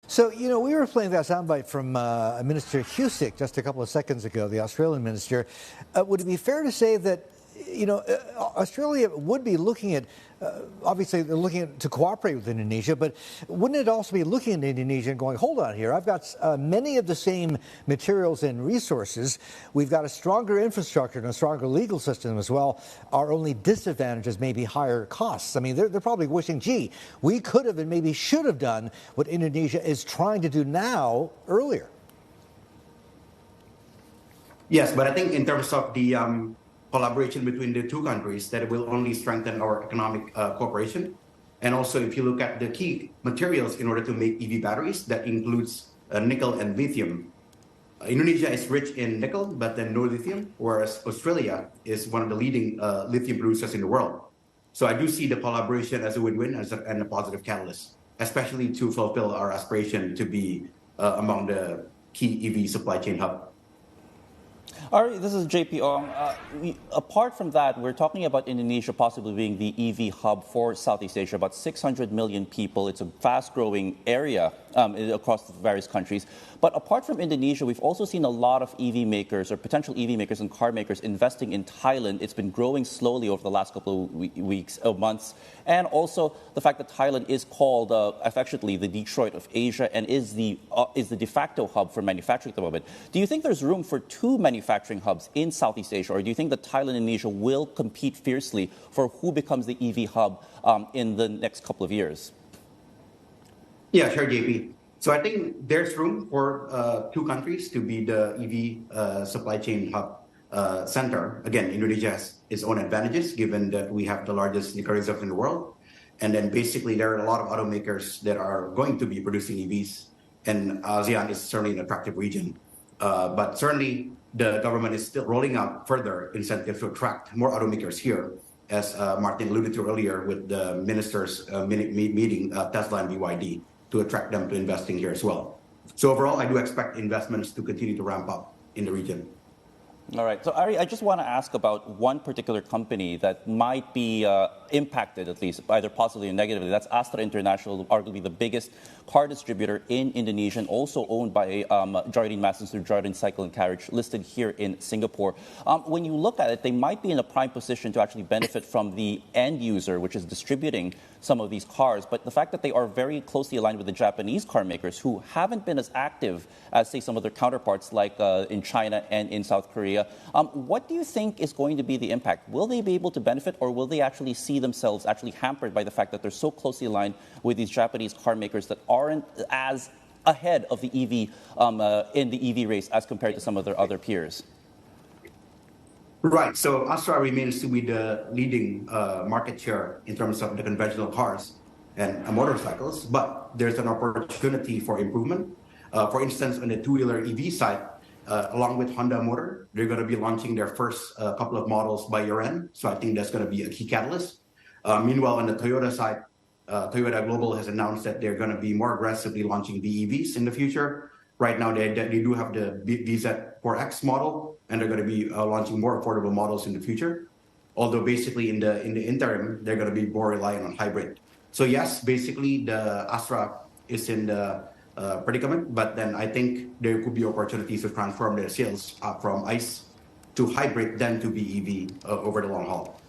So, we were playing that soundbite from Minister Husick just a couple of seconds ago, the Australian minister. Would it be fair to say that, Australia would be looking at, obviously they're looking to cooperate with Indonesia, but wouldn't it also be looking at Indonesia and going, hold on here, I've got many of the same materials and resources. We've got a stronger infrastructure and a stronger legal system as well. Our only disadvantage is maybe higher costs. I mean, they're probably wishing, gee, we could have and maybe should have done what Indonesia is trying to do now earlier. Yes, but I think in terms of the collaboration between the two countries, that it will only strengthen our economic cooperation. And also, if you look at the key materials in order to make EV batteries, that includes nickel and lithium. Indonesia is rich in nickel, but then no lithium, whereas Australia is one of the leading lithium producers in the world. So I do see the collaboration as a win-win and a positive catalyst, especially to fulfill our aspiration to be among the key EV supply chain hub. Ari, this is JP. Apart from that, we're talking about Indonesia possibly being the EV hub for Southeast Asia, about 600 million people. It's a fast-growing area across various countries. But apart from Indonesia, we've also seen a lot of EV makers or potential EV makers and car makers investing in Thailand. It's been growing slowly over the last couple of months. And also the fact that Thailand is called affectionately the Detroit of Asia and is the de facto hub for manufacturing at the moment. Do you think there's room for two manufacturing hubs in Southeast Asia, or do you think that Thailand and Indonesia will compete fiercely for who becomes the EV hub in the next couple of years? Yeah, sure, JP. So I think there's room for two countries to be the EV supply chain hub center. Again, Indonesia has its own advantages given that we have the largest nickel reserve in the world. And then basically there are a lot of automakers that are going to be producing EVs, and ASEAN is certainly an attractive region. But certainly the government is still rolling out further incentives to attract more automakers here, as Martin alluded to earlier with the ministers meeting Tesla and BYD, to attract them to investing here as well. So overall, I do expect investments to continue to ramp up in the region. All right. So, Ari, I just want to ask about one particular company that might be impacted, at least, either positively or negatively. That's Astra International, arguably the biggest car distributor in Indonesia, and also owned by Jardine Matheson through Jardine Cycle and Carriage, listed here in Singapore. When you look at it, they might be in a prime position to actually benefit from the end user, which is distributing some of these cars. But the fact that they are very closely aligned with the Japanese car makers, who haven't been as active as, say, some of their counterparts like in China and in South Korea, what do you think is going to be the impact? Will they be able to benefit, or will they actually see themselves actually hampered by the fact that they're so closely aligned with these Japanese car makers that aren't as ahead of the EV in the EV race as compared to some of their other peers? Right. So Astra remains to be the leading market share in terms of the conventional cars and motorcycles, but there's an opportunity for improvement. For instance, on the two-wheeler EV side, along with Honda Motor, they're going to be launching their first couple of models by year-end. So I think that's going to be a key catalyst. Meanwhile, on the Toyota side, Toyota Global has announced that they're going to be more aggressively launching BEVs in the future. Right now, they do have the VZ4X model, and they're going to be launching more affordable models in the future. Although basically in the interim, they're going to be more reliant on hybrid. So yes, basically the Astra is in the predicament, but then I think there could be opportunities to transform their sales from ICE to hybrid, then to BEV over the long haul.